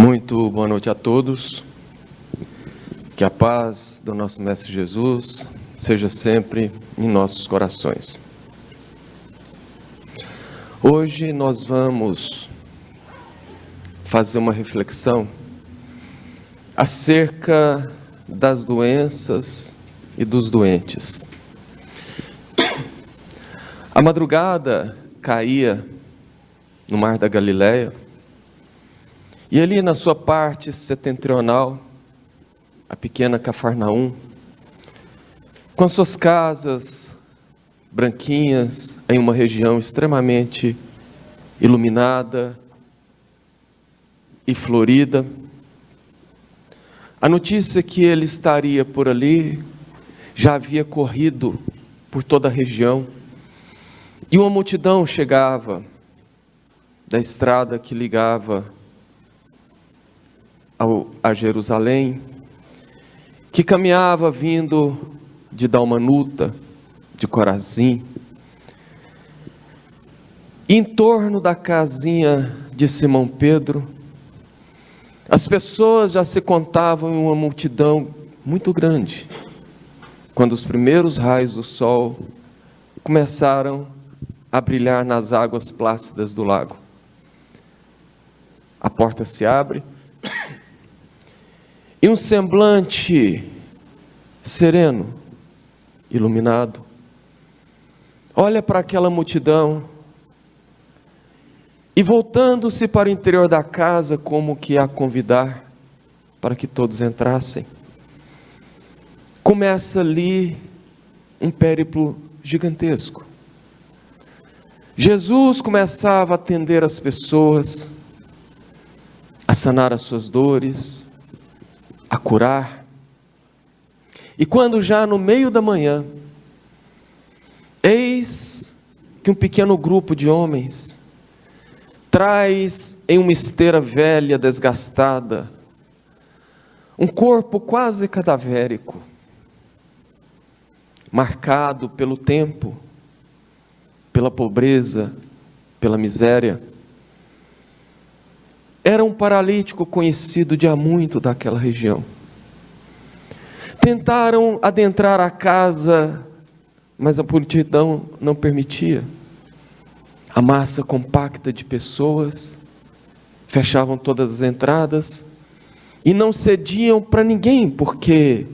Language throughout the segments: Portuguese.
Muito boa noite a todos. Que a paz do nosso Mestre Jesus seja sempre em nossos corações. Hoje nós vamos fazer uma reflexão acerca das doenças e dos doentes. A madrugada caía no Mar da Galileia, e ali na sua parte setentrional, a pequena Cafarnaum, com as suas casas branquinhas, em uma região extremamente iluminada e florida, a notícia que ele estaria por ali já havia corrido por toda a região, e uma multidão chegava da estrada que ligava a Jerusalém, que caminhava vindo de Dalmanuta, de Corazim. Em torno da casinha de Simão Pedro, as pessoas já se contavam em uma multidão muito grande, quando os primeiros raios do sol começaram a brilhar nas águas plácidas do lago. A porta se abre, e um semblante sereno, iluminado, olha para aquela multidão e, voltando-se para o interior da casa, como que a convidar para que todos entrassem, começa ali um périplo gigantesco. Jesus começava a atender as pessoas, a sanar as suas dores, a curar. E quando já no meio da manhã, eis que um pequeno grupo de homens traz em uma esteira velha, desgastada, um corpo quase cadavérico, marcado pelo tempo, pela pobreza, pela miséria. Era um paralítico conhecido de há muito daquela região. Tentaram adentrar a casa, mas a multidão não permitia. A massa compacta de pessoas fechavam todas as entradas e não cediam para ninguém, porque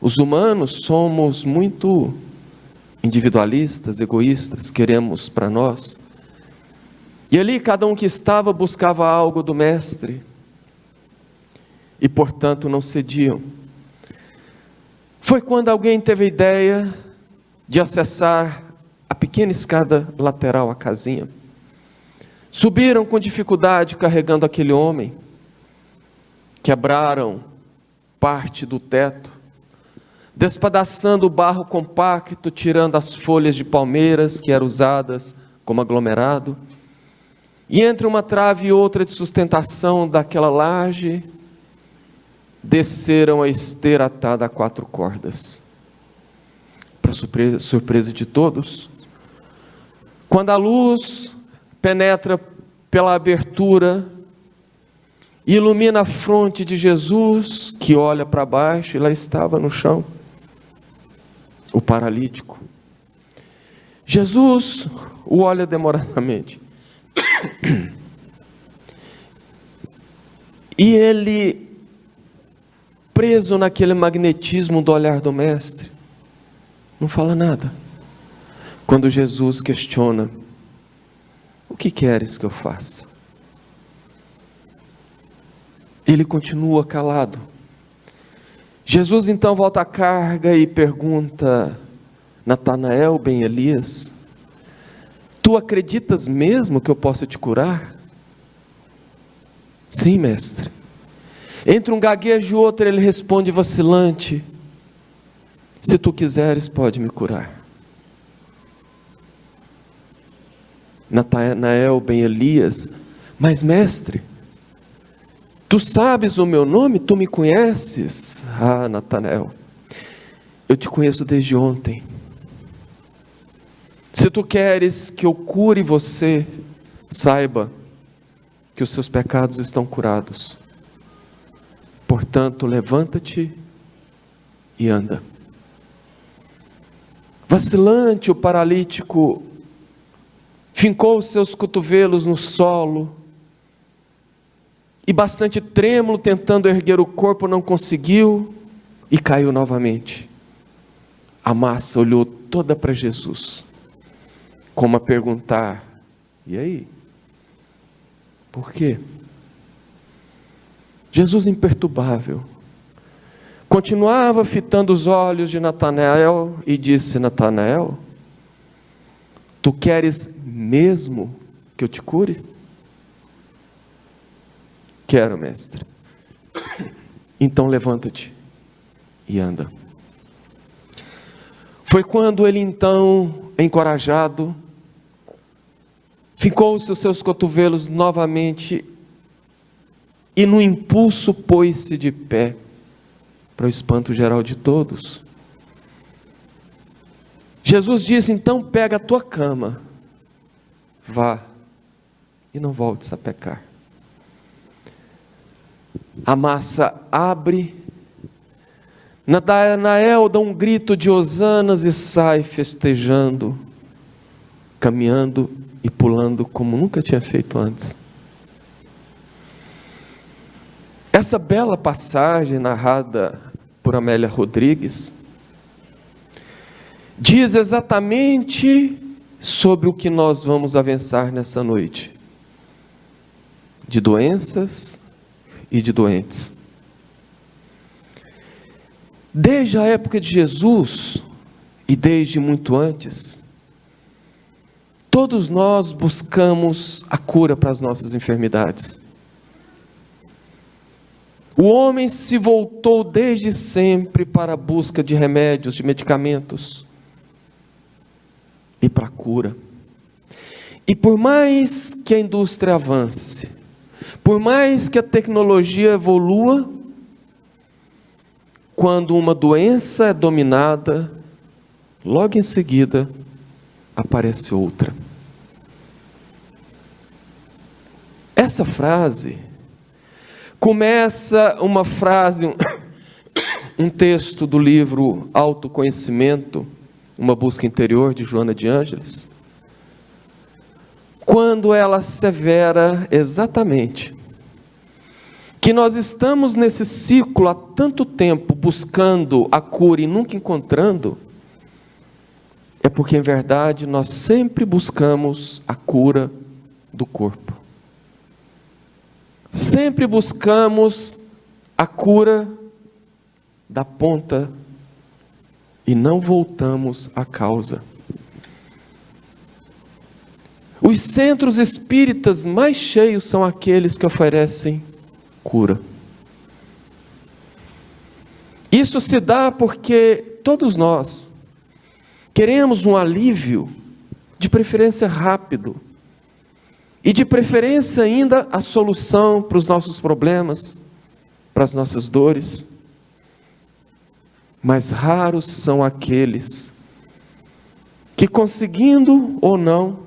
os humanos somos muito individualistas, egoístas, queremos para nós. E ali cada um que estava buscava algo do Mestre, e portanto não cediam. Foi quando alguém teve a ideia de acessar a pequena escada lateral à casinha. Subiram com dificuldade carregando aquele homem, quebraram parte do teto, despedaçando o barro compacto, tirando as folhas de palmeiras que eram usadas como aglomerado. E entre uma trave e outra de sustentação daquela laje, desceram a esteira atada a 4 cordas. Para surpresa de todos, quando a luz penetra pela abertura e ilumina a fronte de Jesus, que olha para baixo, e lá estava no chão o paralítico. Jesus o olha demoradamente. E ele, preso naquele magnetismo do olhar do Mestre, não fala nada. Quando Jesus questiona: o que queres que eu faça? Ele continua calado. Jesus então volta à carga e pergunta: Natanael, ben Elias, tu acreditas mesmo que eu possa te curar? Sim, mestre. Entre um gaguejo e outro ele responde vacilante: se tu quiseres, pode me curar. Natanael, ben Elias, mas mestre, tu sabes o meu nome, tu me conheces? Ah, Natanael, eu te conheço desde ontem. Se tu queres que eu cure você, saiba que os seus pecados estão curados. Portanto, levanta-te e anda. Vacilante, o paralítico fincou os seus cotovelos no solo e, bastante trêmulo, tentando erguer o corpo, não conseguiu e caiu novamente. A massa olhou toda para Jesus, como a perguntar: e aí? Por quê? Jesus, imperturbável, continuava fitando os olhos de Natanael e disse: Natanael, tu queres mesmo que eu te cure? Quero, mestre. Então levanta-te e anda. Foi quando ele então, encorajado, fincou-se os seus cotovelos novamente e no impulso pôs-se de pé, para o espanto geral de todos. Jesus disse: então pega a tua cama, vá e não voltes a pecar. A massa abre, Natanael dá um grito de hosanas e sai festejando, caminhando e pulando como nunca tinha feito antes. Essa bela passagem narrada por Amélia Rodrigues diz exatamente sobre o que nós vamos avançar nessa noite: de doenças e de doentes. Desde a época de Jesus e desde muito antes, todos nós buscamos a cura para as nossas enfermidades. O homem se voltou desde sempre para a busca de remédios, de medicamentos e para a cura. E por mais que a indústria avance, por mais que a tecnologia evolua, quando uma doença é dominada, logo em seguida aparece outra. Essa frase começa uma frase, um texto do livro Autoconhecimento, uma busca interior, de Joana de Ângeles, quando ela assevera exatamente que nós estamos nesse ciclo há tanto tempo buscando a cura e nunca encontrando, é porque em verdade nós sempre buscamos a cura do corpo. Sempre buscamos a cura da ponta e não voltamos à causa. Os centros espíritas mais cheios são aqueles que oferecem cura. Isso se dá porque todos nós queremos um alívio, de preferência rápido, e de preferência ainda a solução para os nossos problemas, para as nossas dores. Mas raros são aqueles que, conseguindo ou não,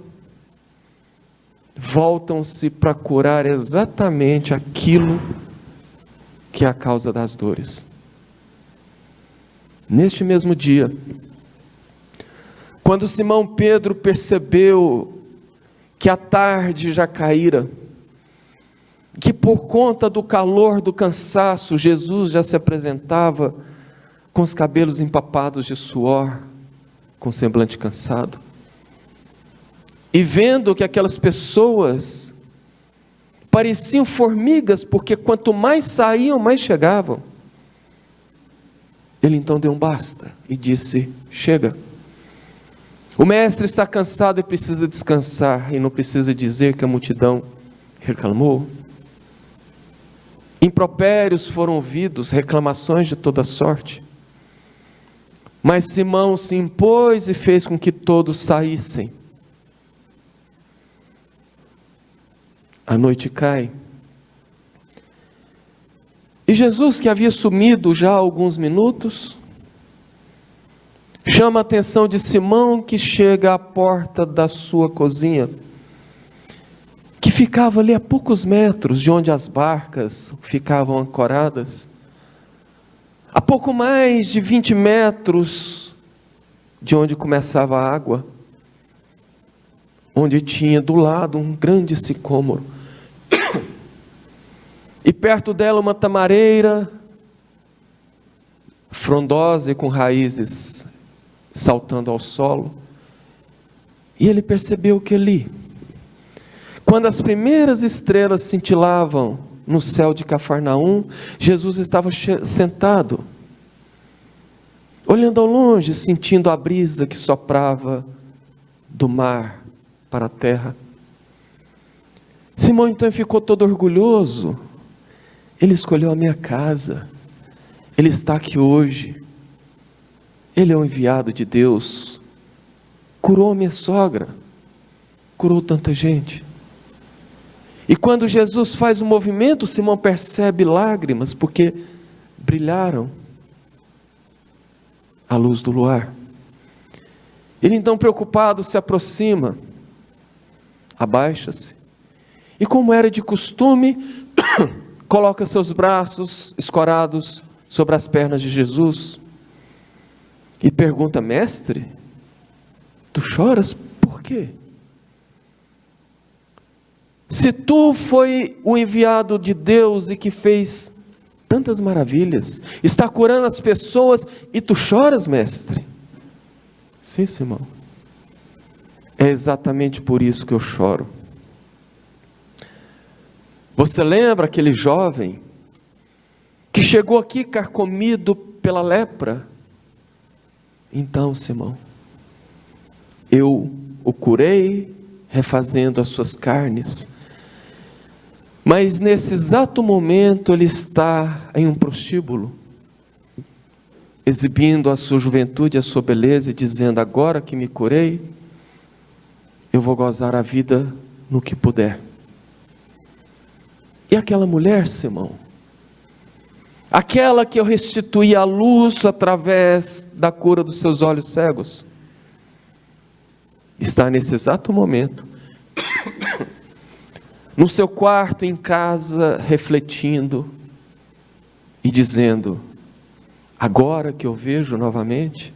voltam-se para curar exatamente aquilo que é a causa das dores. Neste mesmo dia, quando Simão Pedro percebeu que a tarde já caíra, que por conta do calor, do cansaço, Jesus já se apresentava com os cabelos empapados de suor, com semblante cansado, e vendo que aquelas pessoas pareciam formigas, porque quanto mais saíam, mais chegavam, ele então deu um basta e disse: chega. O mestre está cansado e precisa descansar, e não precisa dizer que a multidão reclamou. Impropérios foram ouvidos, reclamações de toda sorte. Mas Simão se impôs e fez com que todos saíssem. A noite cai. E Jesus, que havia sumido já há alguns minutos, chama a atenção de Simão, que chega à porta da sua cozinha, que ficava ali a poucos metros de onde as barcas ficavam ancoradas, A pouco mais de 20 metros de onde começava a água, onde tinha do lado um grande sicômoro, e perto dela uma tamareira frondosa e com raízes saltando ao solo. E ele percebeu que ali, quando as primeiras estrelas cintilavam no céu de Cafarnaum, Jesus estava sentado, olhando ao longe, sentindo a brisa que soprava do mar para a terra. Simão então ficou todo orgulhoso. Ele escolheu a minha casa, ele está aqui hoje, ele é o enviado de Deus, curou a minha sogra, curou tanta gente. E quando Jesus faz um movimento, Simão percebe lágrimas, porque brilharam à luz do luar. Ele então, preocupado, se aproxima, abaixa-se, e como era de costume, coloca seus braços escorados sobre as pernas de Jesus, e pergunta: mestre, tu choras por quê? Se tu foi o enviado de Deus e que fez tantas maravilhas, está curando as pessoas, e tu choras, mestre? Sim, Simão, é exatamente por isso que eu choro. Você lembra aquele jovem que chegou aqui carcomido pela lepra? Então, Simão, eu o curei, refazendo as suas carnes, mas nesse exato momento ele está em um prostíbulo, exibindo a sua juventude, a sua beleza, e dizendo: agora que me curei, eu vou gozar a vida no que puder. E aquela mulher, Simão, aquela que eu restituí a luz através da cura dos seus olhos cegos, está nesse exato momento, no seu quarto em casa, refletindo e dizendo: agora que eu vejo novamente,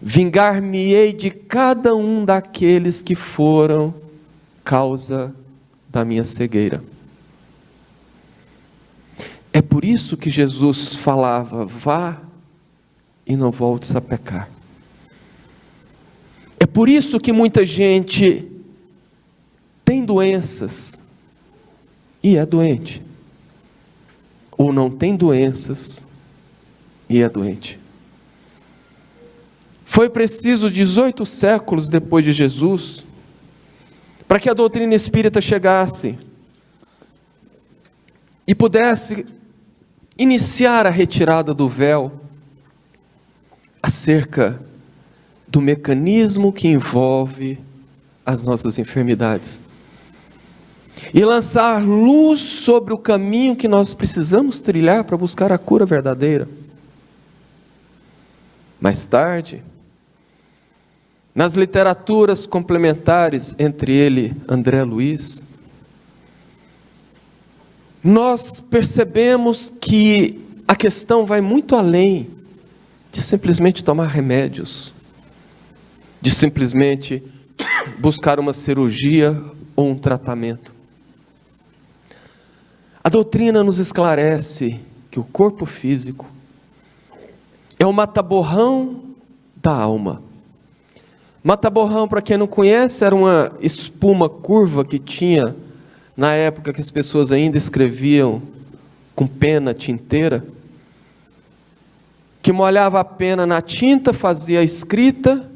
vingar-me-ei de cada um daqueles que foram causa da minha cegueira. É por isso que Jesus falava: vá e não voltes a pecar. É por isso que muita gente tem doenças e é doente, ou não tem doenças e é doente. Foi preciso 18 séculos depois de Jesus para que a doutrina espírita chegasse e pudesse iniciar a retirada do véu acerca do mecanismo que envolve as nossas enfermidades, e lançar luz sobre o caminho que nós precisamos trilhar para buscar a cura verdadeira. Mais tarde, nas literaturas complementares, entre ele, André Luiz, nós percebemos que a questão vai muito além de simplesmente tomar remédios, de simplesmente buscar uma cirurgia ou um tratamento. A doutrina nos esclarece que o corpo físico é o mata-borrão da alma. Mata-borrão, para quem não conhece, era uma espuma curva que tinha na época que as pessoas ainda escreviam com pena tinteira, que molhava a pena na tinta, fazia a escrita,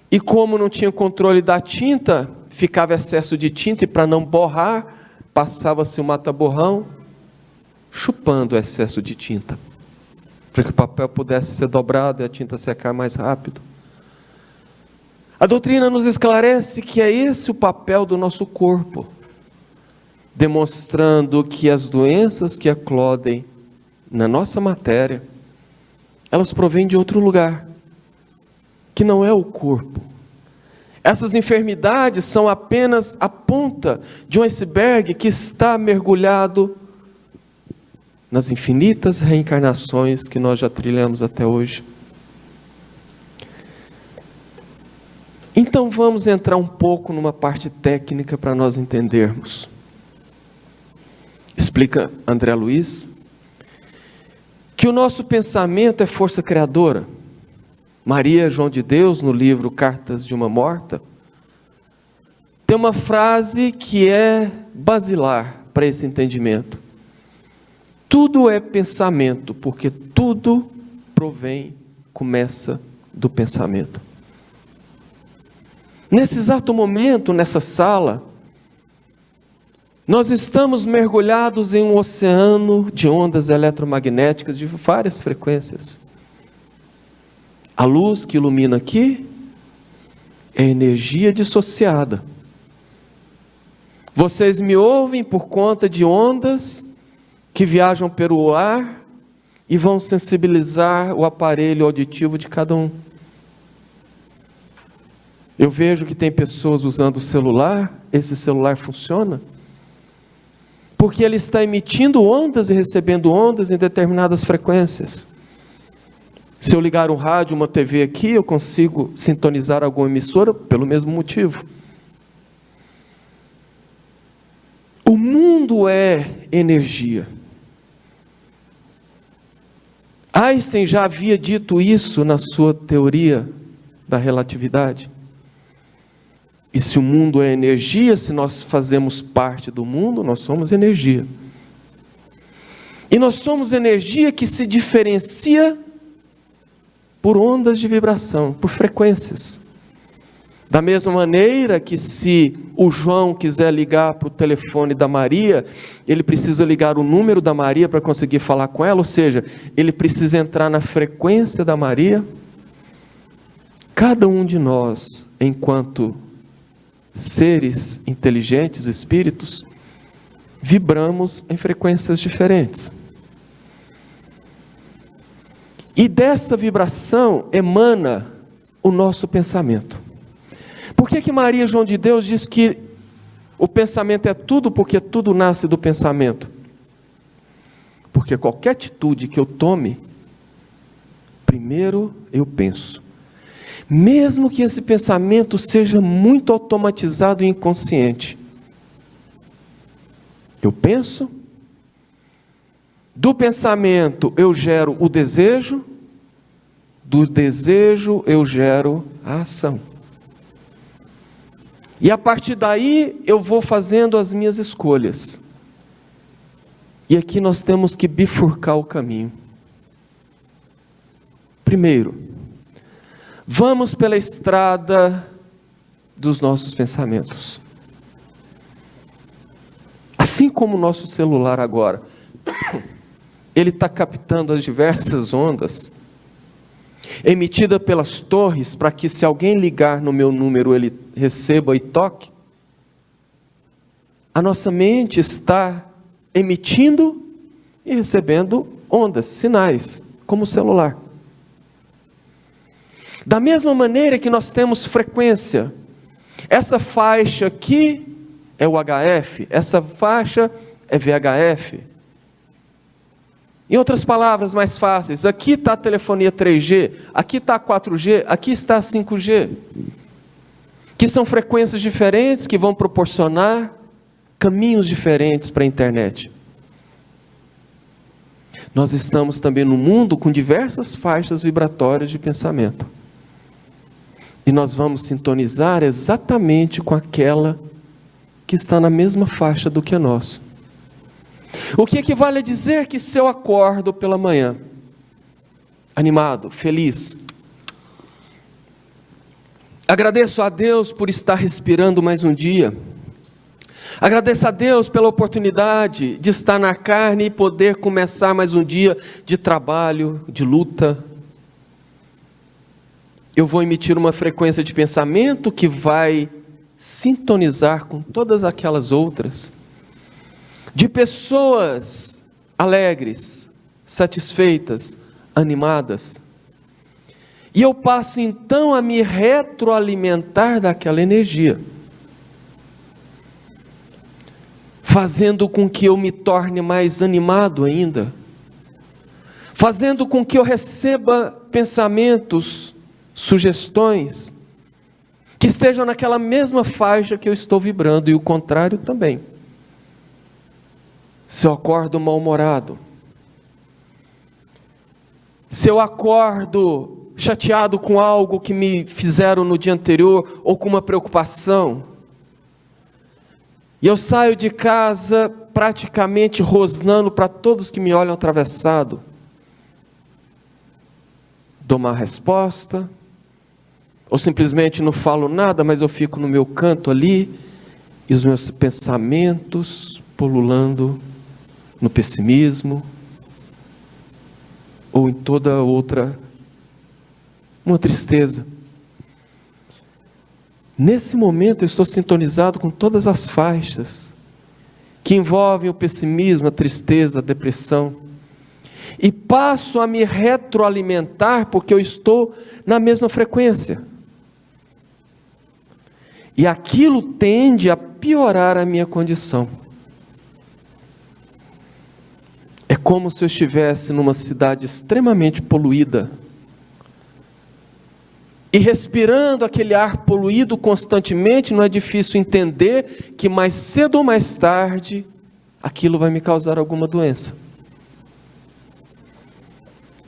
e como não tinha controle da tinta, ficava excesso de tinta, e para não borrar, passava-se o mata-borrão chupando o excesso de tinta, para que o papel pudesse ser dobrado e a tinta secar mais rápido. A doutrina nos esclarece que é esse o papel do nosso corpo, demonstrando que as doenças que eclodem na nossa matéria, elas provêm de outro lugar, que não é o corpo. Essas enfermidades são apenas a ponta de um iceberg que está mergulhado nas infinitas reencarnações que nós já trilhamos até hoje. Então vamos entrar um pouco numa parte técnica para nós entendermos. Explica André Luiz que o nosso pensamento é força criadora. Maria João de Deus, no livro Cartas de uma Morta, tem uma frase que é basilar para esse entendimento. Tudo é pensamento, porque tudo começa do pensamento. Nesse exato momento, nessa sala, nós estamos mergulhados em um oceano de ondas eletromagnéticas de várias frequências. A luz que ilumina aqui é energia dissociada. Vocês me ouvem por conta de ondas que viajam pelo ar e vão sensibilizar o aparelho auditivo de cada um. Eu vejo que tem pessoas usando o celular, esse celular funciona porque ele está emitindo ondas e recebendo ondas em determinadas frequências. Se eu ligar um rádio, uma TV aqui, eu consigo sintonizar alguma emissora pelo mesmo motivo. O mundo é energia. Einstein já havia dito isso na sua teoria da relatividade. E se o mundo é energia, se nós fazemos parte do mundo, nós somos energia. E nós somos energia que se diferencia por ondas de vibração, por frequências. Da mesma maneira que se o João quiser ligar para o telefone da Maria, ele precisa ligar o número da Maria para conseguir falar com ela, ou seja, ele precisa entrar na frequência da Maria. Cada um de nós, enquanto seres inteligentes, espíritos, vibramos em frequências diferentes. E dessa vibração emana o nosso pensamento. Por que Maria João de Deus diz que o pensamento é tudo, porque tudo nasce do pensamento? Porque qualquer atitude que eu tome, primeiro eu penso. Mesmo que esse pensamento seja muito automatizado e inconsciente. Eu penso, do pensamento eu gero o desejo, do desejo eu gero a ação. E a partir daí eu vou fazendo as minhas escolhas. E aqui nós temos que bifurcar o caminho. Primeiro, vamos pela estrada dos nossos pensamentos. Assim como o nosso celular agora, ele está captando as diversas ondas, emitida pelas torres, para que se alguém ligar no meu número, ele receba e toque. A nossa mente está emitindo e recebendo ondas, sinais, como o celular. Da mesma maneira que nós temos frequência, essa faixa aqui é o HF, essa faixa é VHF. Em outras palavras mais fáceis, aqui está a telefonia 3G, aqui está a 4G, aqui está a 5G, que são frequências diferentes que vão proporcionar caminhos diferentes para a internet. Nós estamos também no mundo com diversas faixas vibratórias de pensamento. E nós vamos sintonizar exatamente com aquela que está na mesma faixa do que a nossa. O que equivale a dizer que se eu acordo pela manhã, animado, feliz, agradeço a Deus por estar respirando mais um dia, agradeço a Deus pela oportunidade de estar na carne e poder começar mais um dia de trabalho, de luta. Eu vou emitir uma frequência de pensamento que vai sintonizar com todas aquelas outras, de pessoas alegres, satisfeitas, animadas. E eu passo então a me retroalimentar daquela energia, fazendo com que eu me torne mais animado ainda, fazendo com que eu receba pensamentos, sugestões, que estejam naquela mesma faixa que eu estou vibrando, e o contrário também. Se eu acordo mal-humorado, se eu acordo chateado com algo que me fizeram no dia anterior, ou com uma preocupação, e eu saio de casa praticamente rosnando para todos que me olham atravessado, dou uma resposta, ou simplesmente não falo nada, mas eu fico no meu canto ali, e os meus pensamentos pululando no pessimismo, ou em toda outra, uma tristeza. Nesse momento eu estou sintonizado com todas as faixas que envolvem o pessimismo, a tristeza, a depressão, e passo a me retroalimentar porque eu estou na mesma frequência. E aquilo tende a piorar a minha condição. É como se eu estivesse numa cidade extremamente poluída, e respirando aquele ar poluído constantemente, não é difícil entender que mais cedo ou mais tarde, aquilo vai me causar alguma doença.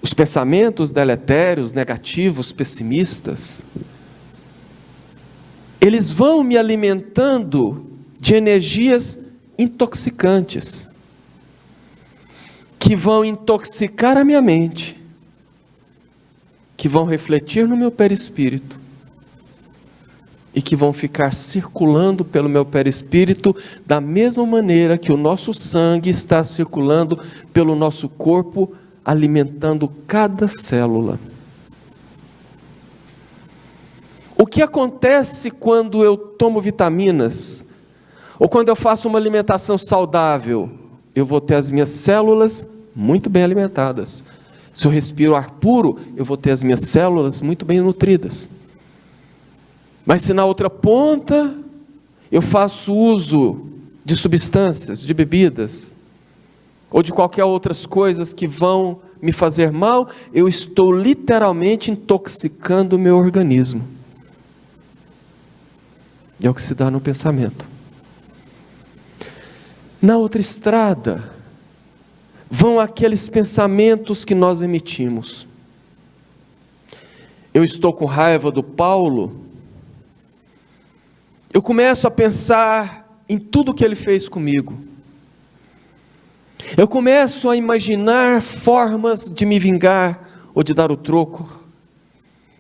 Os pensamentos deletérios, negativos, pessimistas, eles vão me alimentando de energias intoxicantes, que vão intoxicar a minha mente, que vão refletir no meu perispírito, e que vão ficar circulando pelo meu perispírito, da mesma maneira que o nosso sangue está circulando pelo nosso corpo, alimentando cada célula. O que acontece quando eu tomo vitaminas, ou quando eu faço uma alimentação saudável? Eu vou ter as minhas células muito bem alimentadas. Se eu respiro ar puro, eu vou ter as minhas células muito bem nutridas. Mas se na outra ponta eu faço uso de substâncias, de bebidas, ou de qualquer outras coisas que vão me fazer mal, eu estou literalmente intoxicando o meu organismo. É o que se dá no pensamento. Na outra estrada, vão aqueles pensamentos que nós emitimos. Eu estou com raiva do Paulo, eu começo a pensar em tudo que ele fez comigo. Eu começo a imaginar formas de me vingar, ou de dar o troco.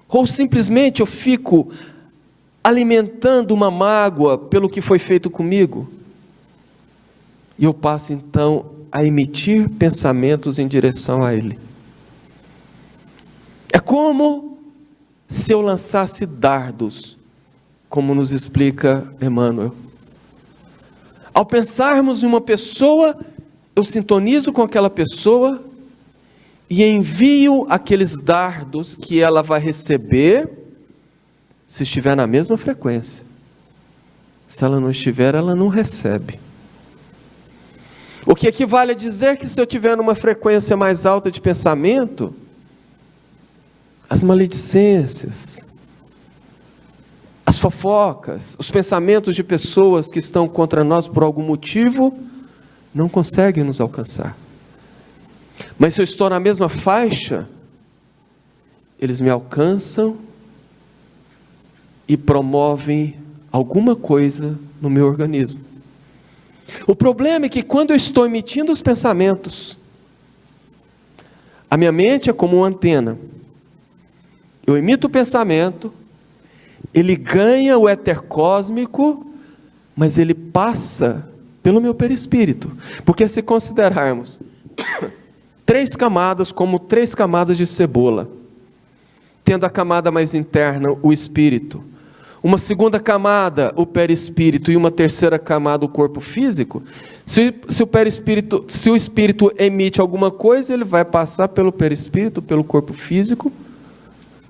Ou simplesmente eu fico alimentando uma mágoa pelo que foi feito comigo. E eu passo então a emitir pensamentos em direção a ele. É como se eu lançasse dardos, como nos explica Emmanuel. Ao pensarmos em uma pessoa, eu sintonizo com aquela pessoa e envio aqueles dardos que ela vai receber, se estiver na mesma frequência. Se ela não estiver, ela não recebe. O que equivale a dizer que se eu tiver numa frequência mais alta de pensamento, as maledicências, as fofocas, os pensamentos de pessoas que estão contra nós por algum motivo, não conseguem nos alcançar. Mas se eu estou na mesma faixa, eles me alcançam e promovem alguma coisa no meu organismo. O problema é que quando eu estou emitindo os pensamentos, a minha mente é como uma antena. Eu emito o pensamento, ele ganha o éter cósmico, mas ele passa pelo meu perispírito. Porque se considerarmos 3 camadas como 3 camadas de cebola, tendo a camada mais interna, o espírito, uma segunda camada, o perispírito, e uma terceira camada, o corpo físico, se o espírito emite alguma coisa, ele vai passar pelo perispírito, pelo corpo físico,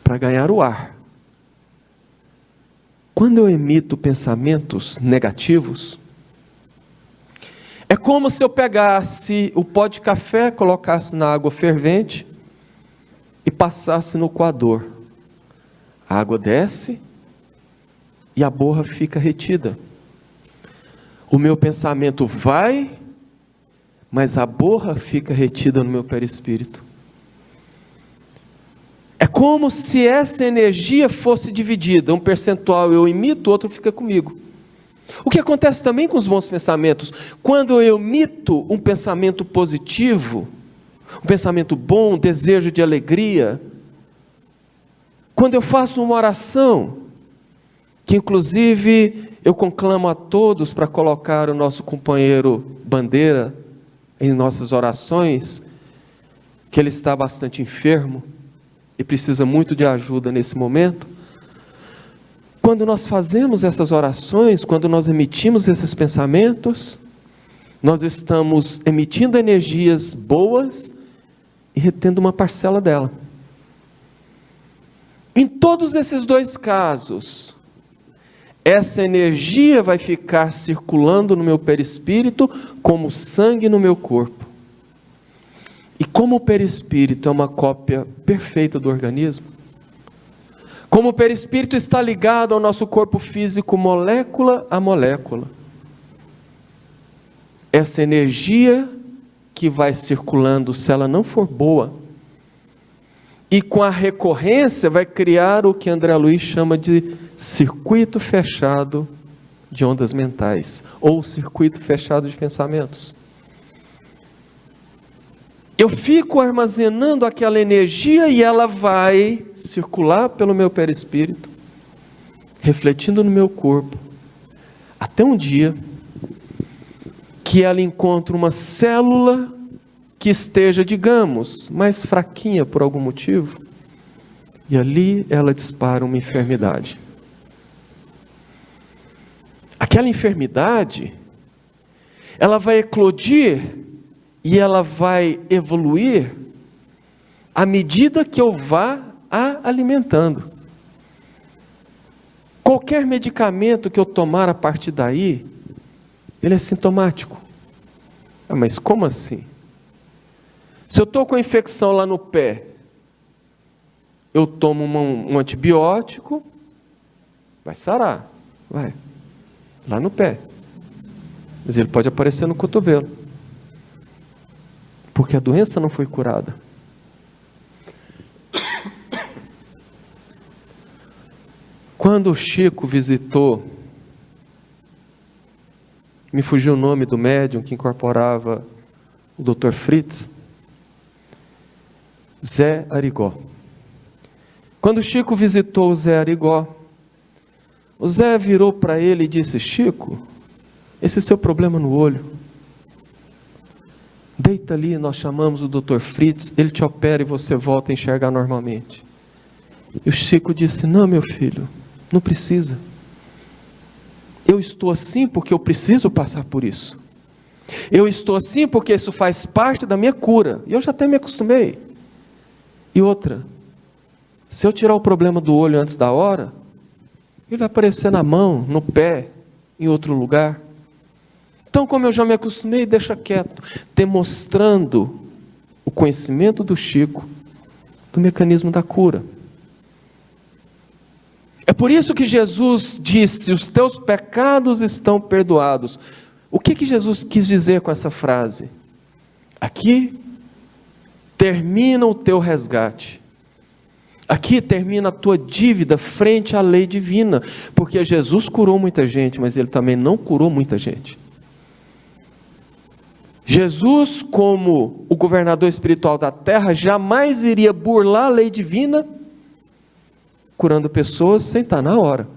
para ganhar o ar. Quando eu emito pensamentos negativos, É como se eu pegasse o pó de café, colocasse na água fervente e passasse no coador. A água desce e a borra fica retida. O meu pensamento vai, mas a borra fica retida no meu perispírito. É como se essa energia fosse dividida. Um percentual eu emito, o outro fica comigo. O que acontece também com os bons pensamentos? Quando eu emito um pensamento positivo, um pensamento bom, um desejo de alegria, quando eu faço uma oração, que inclusive eu conclamo a todos para colocar o nosso companheiro Bandeira em nossas orações, que ele está bastante enfermo e precisa muito de ajuda nesse momento. Quando nós fazemos essas orações, quando nós emitimos esses pensamentos, nós estamos emitindo energias boas e retendo uma parcela dela. Em todos esses dois casos, essa energia vai ficar circulando no meu perispírito como sangue no meu corpo. E como o perispírito é uma cópia perfeita do organismo, como o perispírito está ligado ao nosso corpo físico molécula a molécula, essa energia que vai circulando, se ela não for boa, e com a recorrência vai criar o que André Luiz chama de circuito fechado de ondas mentais, ou circuito fechado de pensamentos. Eu fico armazenando aquela energia e ela vai circular pelo meu perispírito, refletindo no meu corpo, até um dia que ela encontra uma célula que esteja, digamos, mais fraquinha por algum motivo, e ali ela dispara uma enfermidade. Aquela enfermidade, ela vai eclodir e ela vai evoluir à medida que eu vá a alimentando. Qualquer medicamento que eu tomar a partir daí, ele é sintomático. Mas como assim? Se eu estou com a infecção lá no pé, eu tomo um antibiótico, vai sarar, vai, lá no pé. Mas ele pode aparecer no cotovelo, porque a doença não foi curada. Quando o Chico visitou, me fugiu o nome do médium que incorporava o Dr. Fritz, Zé Arigó. Quando o Chico visitou o Zé Arigó, o Zé virou para ele e disse: Chico, esse seu problema no olho, deita ali, nós chamamos o Dr. Fritz, ele te opera e você volta a enxergar normalmente. E o Chico disse: não, meu filho, não precisa. Eu estou assim porque eu preciso passar por isso. Eu estou assim porque isso faz parte da minha cura. E eu já até me acostumei. E outra, se eu tirar o problema do olho antes da hora, ele vai aparecer na mão, no pé, em outro lugar. Então, como eu já me acostumei, deixa quieto, demonstrando o conhecimento do Chico do mecanismo da cura. É por isso que Jesus disse: os teus pecados estão perdoados. O que Jesus quis dizer com essa frase? Aqui termina o teu resgate. Aqui termina a tua dívida frente à lei divina. Porque Jesus curou muita gente, mas Ele também não curou muita gente. Jesus, como o governador espiritual da terra, jamais iria burlar a lei divina, curando pessoas sem estar na hora.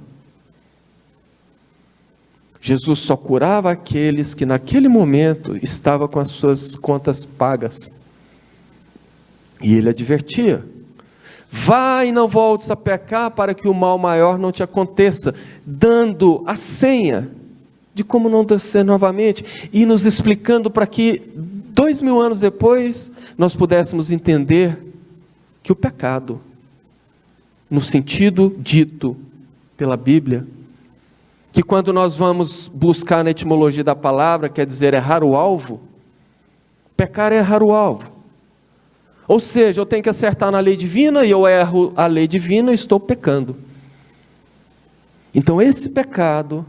Jesus só curava aqueles que naquele momento estavam com as suas contas pagas. E Ele advertia: vá e não voltes a pecar para que o mal maior não te aconteça, dando a senha de como não descer novamente, e nos explicando para que 2000 anos depois nós pudéssemos entender que o pecado, no sentido dito pela Bíblia, que quando nós vamos buscar na etimologia da palavra, quer dizer errar o alvo. Pecar é errar o alvo. Ou seja, eu tenho que acertar na lei divina, e eu erro a lei divina e estou pecando. Então esse pecado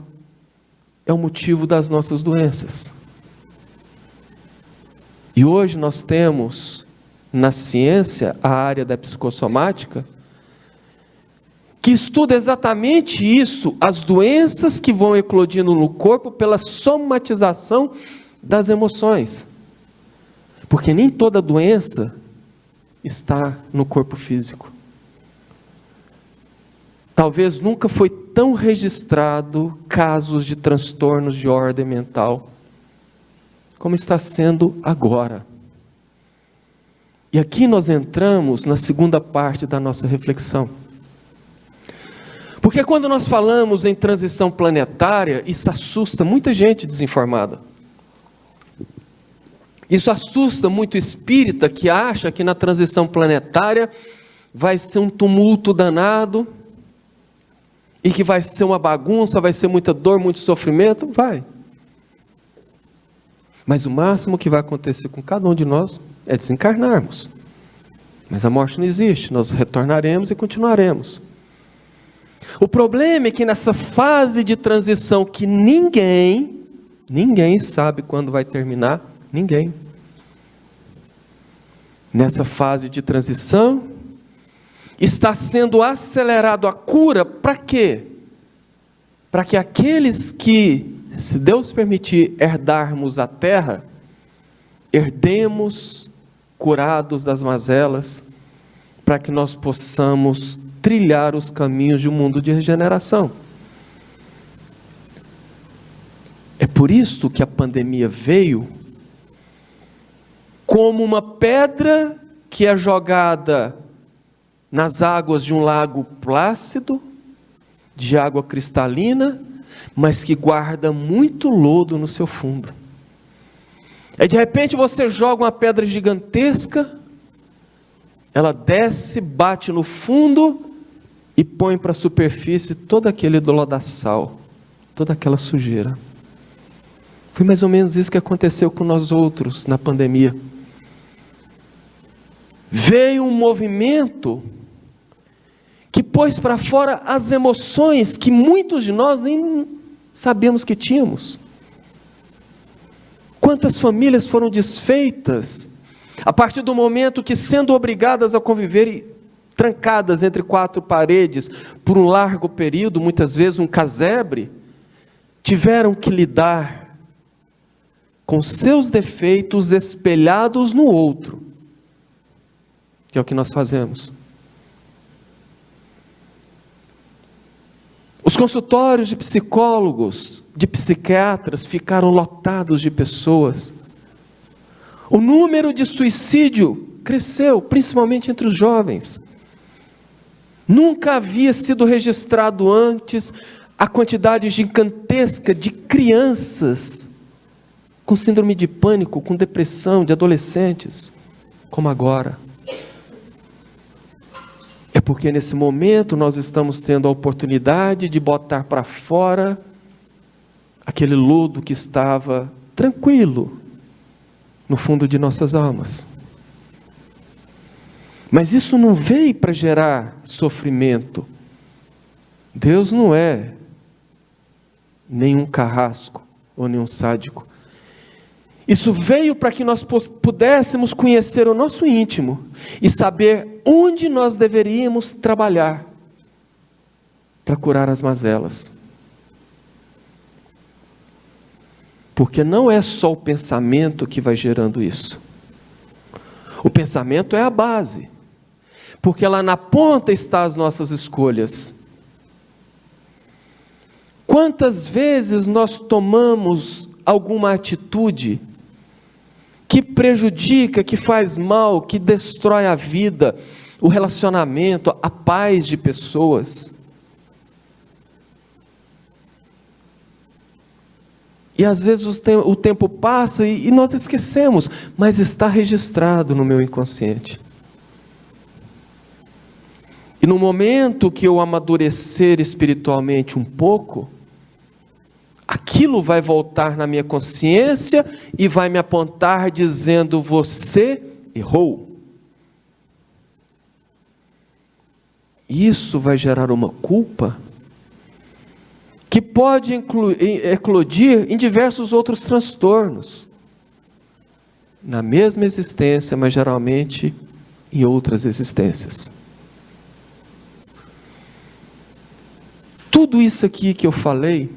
é o motivo das nossas doenças. E hoje nós temos na ciência a área da psicossomática, que estuda exatamente isso, as doenças que vão eclodindo no corpo pela somatização das emoções. Porque nem toda doença está no corpo físico. Talvez nunca foi tão registrado casos de transtornos de ordem mental como está sendo agora. E aqui nós entramos na segunda parte da nossa reflexão. Porque quando nós falamos em transição planetária, isso assusta muita gente desinformada. Isso assusta muito espírita que acha que na transição planetária vai ser um tumulto danado e que vai ser uma bagunça, vai ser muita dor, muito sofrimento. Vai. Mas o máximo que vai acontecer com cada um de nós é desencarnarmos. Mas a morte não existe, nós retornaremos e continuaremos. O problema é que nessa fase de transição que ninguém sabe quando vai terminar, ninguém. Nessa fase de transição, está sendo acelerado a cura para quê? Para que aqueles que, se Deus permitir herdarmos a terra, herdemos curados das mazelas, para que nós possamos trilhar os caminhos de um mundo de regeneração. É por isso que a pandemia veio como uma pedra que é jogada nas águas de um lago plácido, de água cristalina, mas que guarda muito lodo no seu fundo. Aí de repente você joga uma pedra gigantesca, ela desce, bate no fundo e põe para a superfície todo aquele lodaçal, toda aquela sujeira. Foi mais ou menos isso que aconteceu com nós outros na pandemia. Veio um movimento que pôs para fora as emoções que muitos de nós nem sabemos que tínhamos. Quantas famílias foram desfeitas a partir do momento que, sendo obrigadas a conviver trancadas entre quatro paredes por um largo período, muitas vezes um casebre, tiveram que lidar com seus defeitos espelhados no outro, que é o que nós fazemos. Os consultórios de psicólogos, de psiquiatras ficaram lotados de pessoas. O número de suicídio cresceu, principalmente entre os jovens. Nunca havia sido registrado antes a quantidade gigantesca de crianças com síndrome de pânico, com depressão, de adolescentes, como agora. É porque nesse momento nós estamos tendo a oportunidade de botar para fora aquele lodo que estava tranquilo no fundo de nossas almas. Mas isso não veio para gerar sofrimento. Deus não é nenhum carrasco ou nenhum sádico. Isso veio para que nós pudéssemos conhecer o nosso íntimo e saber onde nós deveríamos trabalhar para curar as mazelas. Porque não é só o pensamento que vai gerando isso. O pensamento é a base. Porque lá na ponta estão as nossas escolhas. Quantas vezes nós tomamos alguma atitude que prejudica, que faz mal, que destrói a vida, o relacionamento, a paz de pessoas. E às vezes o tempo passa e nós esquecemos, mas está registrado no meu inconsciente. E no momento que eu amadurecer espiritualmente um pouco, aquilo vai voltar na minha consciência e vai me apontar dizendo: você errou. Isso vai gerar uma culpa que pode eclodir em diversos outros transtornos, na mesma existência, mas geralmente em outras existências. Tudo isso aqui que eu falei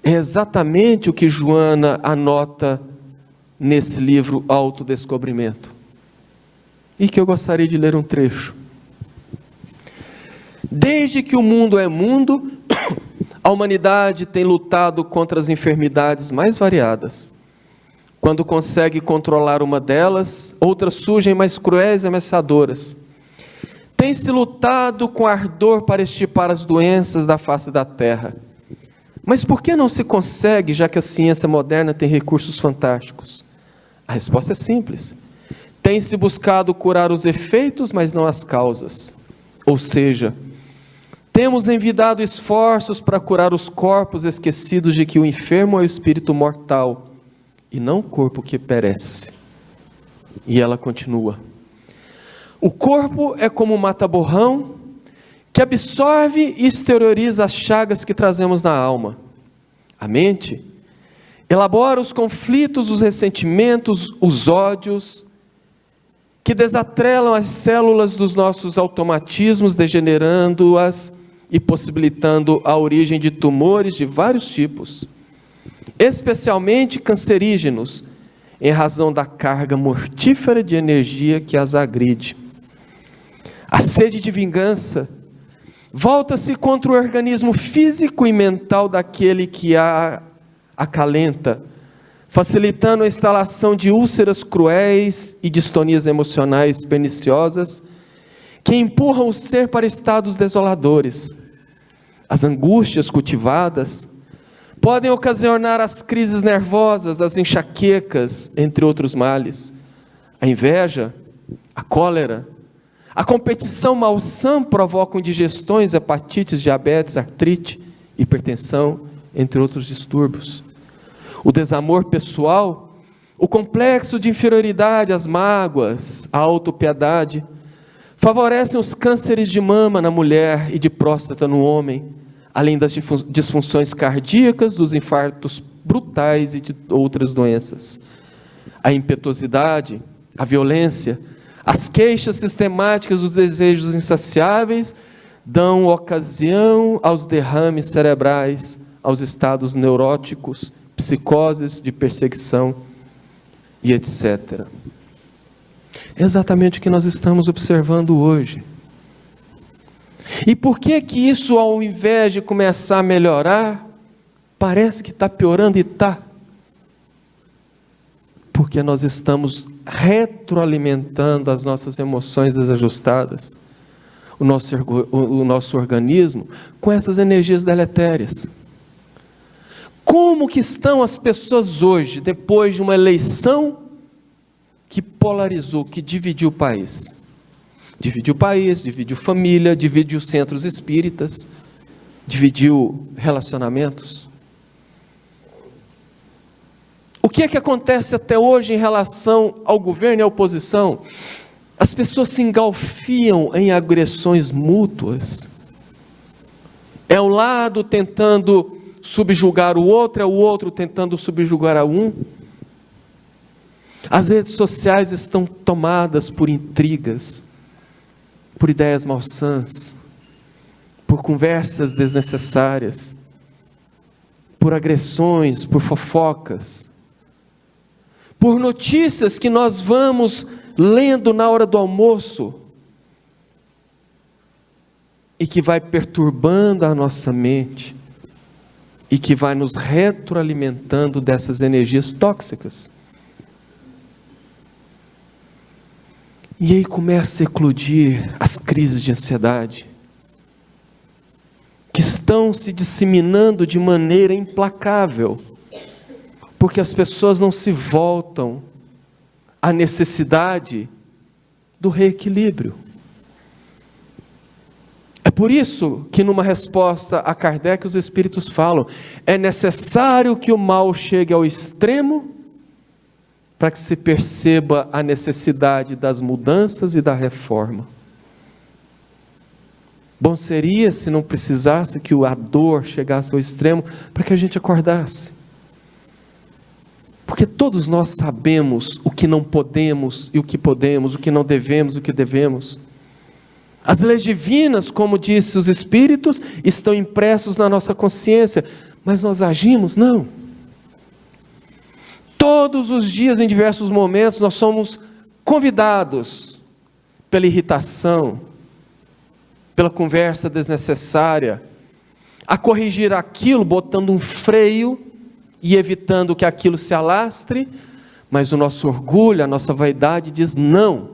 é exatamente o que Joana anota nesse livro Autodescobrimento, e que eu gostaria de ler um trecho. Desde que o mundo é mundo, a humanidade tem lutado contra as enfermidades mais variadas. Quando consegue controlar uma delas, outras surgem mais cruéis e ameaçadoras. Tem-se lutado com ardor para extirpar as doenças da face da terra. Mas por que não se consegue, já que a ciência moderna tem recursos fantásticos? A resposta é simples. Tem-se buscado curar os efeitos, mas não as causas. Ou seja, temos envidado esforços para curar os corpos, esquecidos de que o enfermo é o espírito mortal, e não o corpo que perece. E ela continua: o corpo é como um mata-borrão que absorve e exterioriza as chagas que trazemos na alma. A mente elabora os conflitos, os ressentimentos, os ódios, que desatrelam as células dos nossos automatismos, degenerando-as e possibilitando a origem de tumores de vários tipos, especialmente cancerígenos, em razão da carga mortífera de energia que as agride. A sede de vingança volta-se contra o organismo físico e mental daquele que a acalenta, facilitando a instalação de úlceras cruéis e distonias emocionais perniciosas que empurram o ser para estados desoladores. As angústias cultivadas podem ocasionar as crises nervosas, as enxaquecas, entre outros males. A inveja, a cólera, a competição malsã provocam indigestões, hepatites, diabetes, artrite, hipertensão, entre outros distúrbios. O desamor pessoal, o complexo de inferioridade, as mágoas, a autopiedade, favorecem os cânceres de mama na mulher e de próstata no homem, além das disfunções cardíacas, dos infartos brutais e de outras doenças. A impetuosidade, a violência, as queixas sistemáticas dos desejos insaciáveis dão ocasião aos derrames cerebrais, aos estados neuróticos, psicoses de perseguição e etc. É exatamente o que nós estamos observando hoje. E por que que isso, ao invés de começar a melhorar, parece que está piorando? E está. Porque nós estamos retroalimentando as nossas emoções desajustadas, o nosso organismo, com essas energias deletérias. Como que estão as pessoas hoje, depois de uma eleição que polarizou, que dividiu o país? Dividiu o país, dividiu família, dividiu centros espíritas, dividiu relacionamentos. O que é que acontece até hoje em relação ao governo e à oposição? As pessoas se engalfiam em agressões mútuas. É um lado tentando subjugar o outro, é o outro tentando subjugar a um. As redes sociais estão tomadas por intrigas, por ideias malsãs, por conversas desnecessárias, por agressões, por fofocas, por notícias que nós vamos lendo na hora do almoço e que vai perturbando a nossa mente e que vai nos retroalimentando dessas energias tóxicas. E aí começa a eclodir as crises de ansiedade, que estão se disseminando de maneira implacável, porque as pessoas não se voltam à necessidade do reequilíbrio. É por isso que numa resposta a Kardec os Espíritos falam, é necessário que o mal chegue ao extremo para que se perceba a necessidade das mudanças e da reforma. Bom seria se não precisasse que a dor chegasse ao extremo para que a gente acordasse. Porque todos nós sabemos o que não podemos e o que podemos, o que não devemos e o que devemos. As leis divinas, como disse os Espíritos, estão impressos na nossa consciência, mas nós agimos? Não. Todos os dias, em diversos momentos, nós somos convidados pela irritação, pela conversa desnecessária, a corrigir aquilo, botando um freio e evitando que aquilo se alastre, mas o nosso orgulho, a nossa vaidade diz não.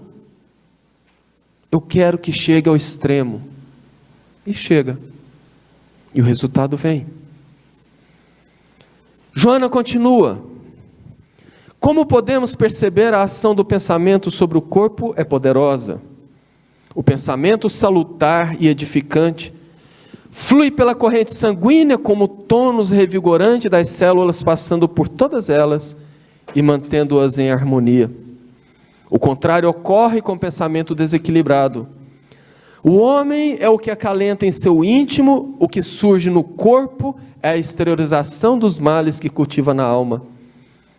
Eu quero que chegue ao extremo. E chega. E o resultado vem. Joana continua. Como podemos perceber, a ação do pensamento sobre o corpo é poderosa. O pensamento salutar e edificante flui pela corrente sanguínea como tônus revigorante das células, passando por todas elas e mantendo-as em harmonia. O contrário ocorre com o pensamento desequilibrado. O homem é o que acalenta em seu íntimo, o que surge no corpo é a exteriorização dos males que cultiva na alma.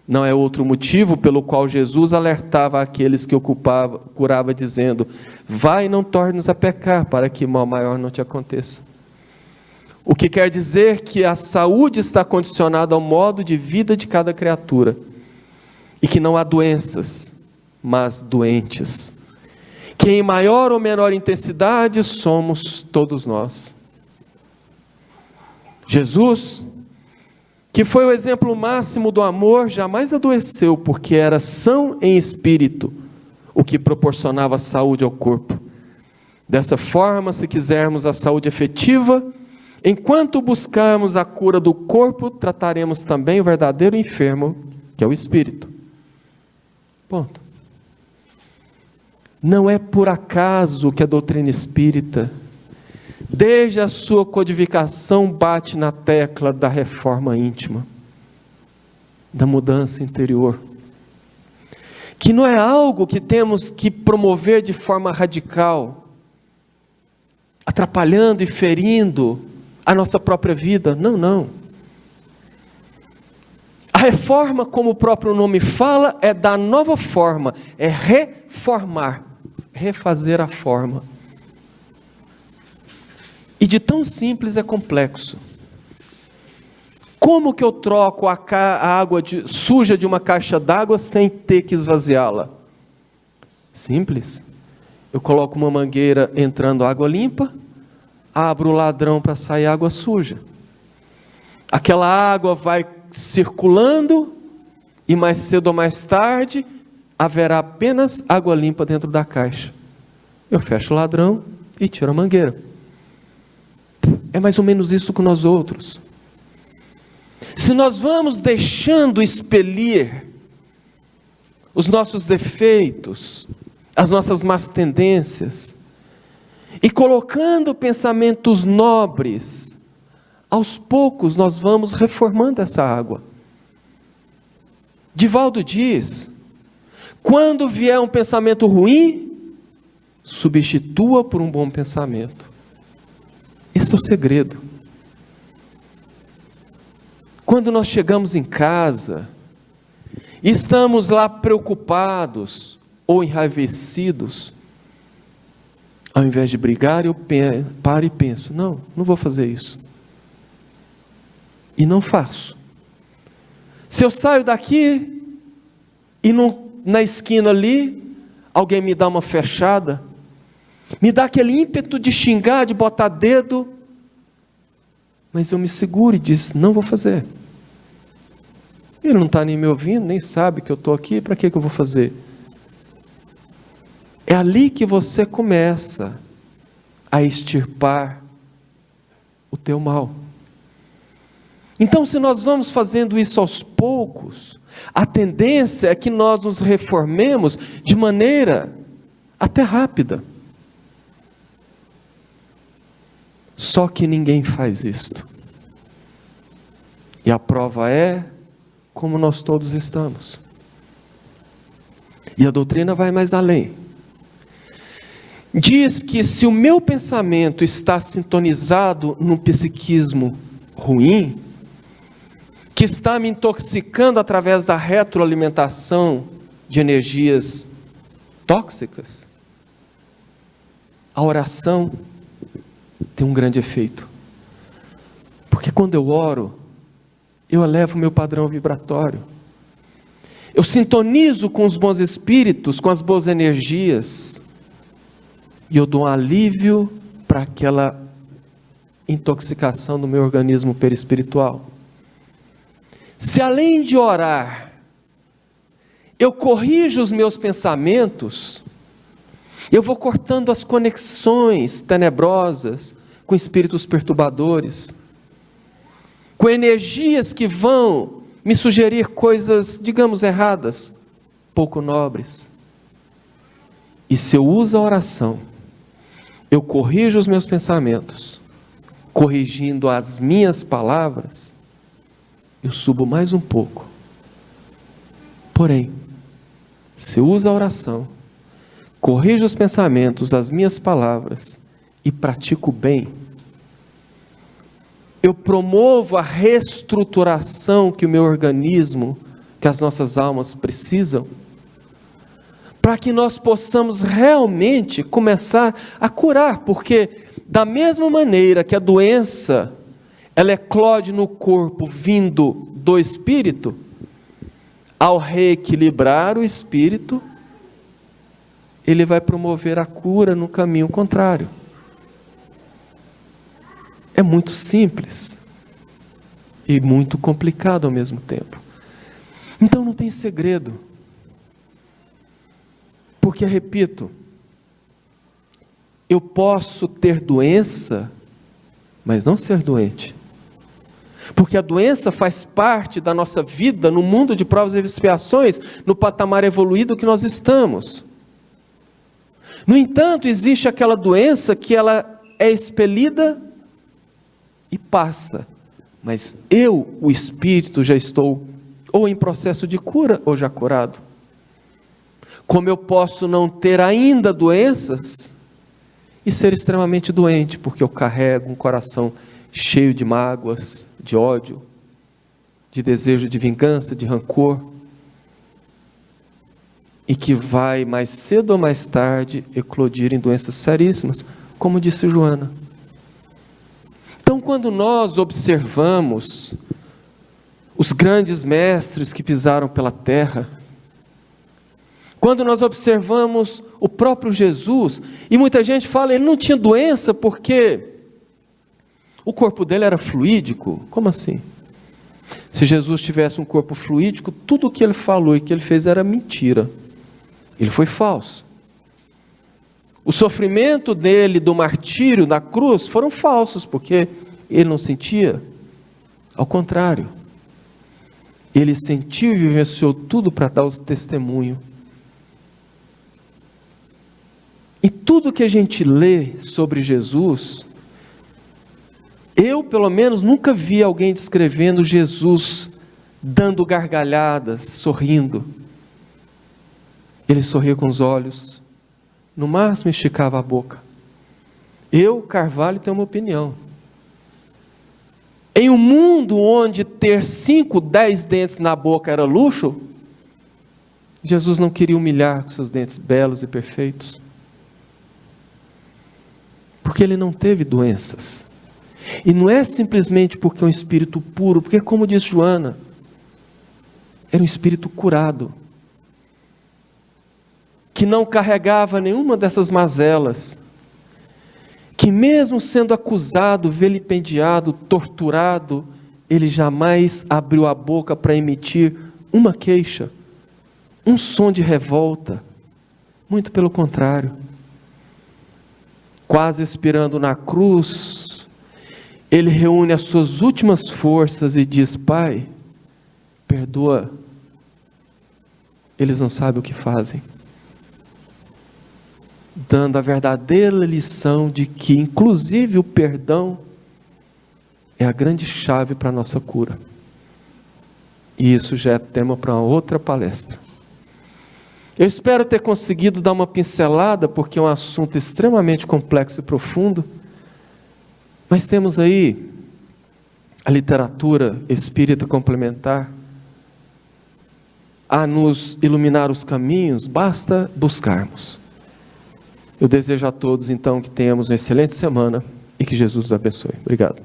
Não é outro motivo pelo qual Jesus alertava aqueles que curava, dizendo: vai e não tornes a pecar, para que mal maior não te aconteça. O que quer dizer que a saúde está condicionada ao modo de vida de cada criatura, e que não há doenças, mas doentes, que em maior ou menor intensidade somos todos nós. Jesus, que foi o exemplo máximo do amor, jamais adoeceu, porque era são em espírito, o que proporcionava saúde ao corpo. Dessa forma, se quisermos a saúde efetiva, enquanto buscarmos a cura do corpo, trataremos também o verdadeiro enfermo, que é o espírito. Ponto. Não é por acaso que a doutrina espírita, desde a sua codificação, bate na tecla da reforma íntima, da mudança interior, que não é algo que temos que promover de forma radical, atrapalhando e ferindo a nossa própria vida. Não, não. A reforma, como o próprio nome fala, é dar nova forma, é reformar, refazer a forma. E de tão simples é complexo. Como que eu troco a água suja de uma caixa d'água sem ter que esvaziá-la? Simples. Eu coloco uma mangueira entrando água limpa, abro o ladrão para sair água suja. Aquela água vai circulando e mais cedo ou mais tarde haverá apenas água limpa dentro da caixa. Eu fecho o ladrão e tiro a mangueira. É mais ou menos isso com nós outros. Se nós vamos deixando expelir os nossos defeitos, as nossas más tendências, e colocando pensamentos nobres, aos poucos nós vamos reformando essa água. Divaldo diz: quando vier um pensamento ruim, substitua por um bom pensamento. Esse é o segredo. Quando nós chegamos em casa, e estamos lá preocupados ou enraivecidos, ao invés de brigar, eu paro e penso: não vou fazer isso. E não faço. Se eu saio daqui e na esquina ali, alguém me dá uma fechada, me dá aquele ímpeto de xingar, de botar dedo, mas eu me seguro e diz: não vou fazer. Ele não está nem me ouvindo, nem sabe que eu estou aqui, para que eu vou fazer? É ali que você começa a extirpar o teu mal. Então, se nós vamos fazendo isso aos poucos, a tendência é que nós nos reformemos de maneira até rápida. Só que ninguém faz isto. E a prova é como nós todos estamos. E a doutrina vai mais além. Diz que se o meu pensamento está sintonizado num psiquismo ruim, que está me intoxicando através da retroalimentação de energias tóxicas, a oração tem um grande efeito. Porque quando eu oro, eu elevo o meu padrão vibratório. Eu sintonizo com os bons espíritos, com as boas energias, e eu dou um alívio para aquela intoxicação do meu organismo perispiritual. Se além de orar, eu corrijo os meus pensamentos, eu vou cortando as conexões tenebrosas com espíritos perturbadores, com energias que vão me sugerir coisas, digamos, erradas, pouco nobres. E se eu uso a oração, eu corrijo os meus pensamentos, corrigindo as minhas palavras, eu subo mais um pouco. Porém, se eu uso a oração, corrijo os pensamentos, as minhas palavras e pratico bem, eu promovo a reestruturação que o meu organismo, que as nossas almas precisam, para que nós possamos realmente começar a curar, porque da mesma maneira que a doença, ela eclode no corpo vindo do espírito, ao reequilibrar o espírito, ele vai promover a cura no caminho contrário. É muito simples e muito complicado ao mesmo tempo. Então não tem segredo. Porque, repito, eu posso ter doença, mas não ser doente. Porque a doença faz parte da nossa vida no mundo de provas e expiações, no patamar evoluído que nós estamos. No entanto, existe aquela doença que ela é expelida e passa. Mas eu, o espírito, já estou ou em processo de cura ou já curado. Como eu posso não ter ainda doenças e ser extremamente doente, porque eu carrego um coração cheio de mágoas, de ódio, de desejo de vingança, de rancor, e que vai mais cedo ou mais tarde eclodir em doenças seríssimas, como disse Joana. Então, quando nós observamos os grandes mestres que pisaram pela terra, quando nós observamos o próprio Jesus, e muita gente fala, ele não tinha doença porque o corpo dele era fluídico. Como assim? Se Jesus tivesse um corpo fluídico, tudo o que ele falou e que ele fez era mentira. Ele foi falso. O sofrimento dele, do martírio, da cruz, foram falsos, porque ele não sentia. Ao contrário, ele sentiu e vivenciou tudo para dar o testemunho. E tudo que a gente lê sobre Jesus, eu pelo menos nunca vi alguém descrevendo Jesus dando gargalhadas, sorrindo. Ele sorria com os olhos, no máximo esticava a boca. Eu, Carvalho, tenho uma opinião. Em um mundo onde ter 5, 10 dentes na boca era luxo, Jesus não queria humilhar com seus dentes belos e perfeitos. Porque ele não teve doenças. E não é simplesmente porque é um espírito puro, porque como diz Joana, era um espírito curado, que não carregava nenhuma dessas mazelas, que mesmo sendo acusado, vilipendiado, torturado, ele jamais abriu a boca para emitir uma queixa, um som de revolta, muito pelo contrário. Quase expirando na cruz, ele reúne as suas últimas forças e diz: Pai, perdoa, eles não sabem o que fazem. dando a verdadeira lição de que, inclusive, o perdão é a grande chave para a nossa cura. E isso já é tema para outra palestra. Eu espero ter conseguido dar uma pincelada, porque é um assunto extremamente complexo e profundo, mas temos aí a literatura espírita complementar a nos iluminar os caminhos, basta buscarmos. Eu desejo a todos, então, que tenhamos uma excelente semana e que Jesus os abençoe. Obrigado.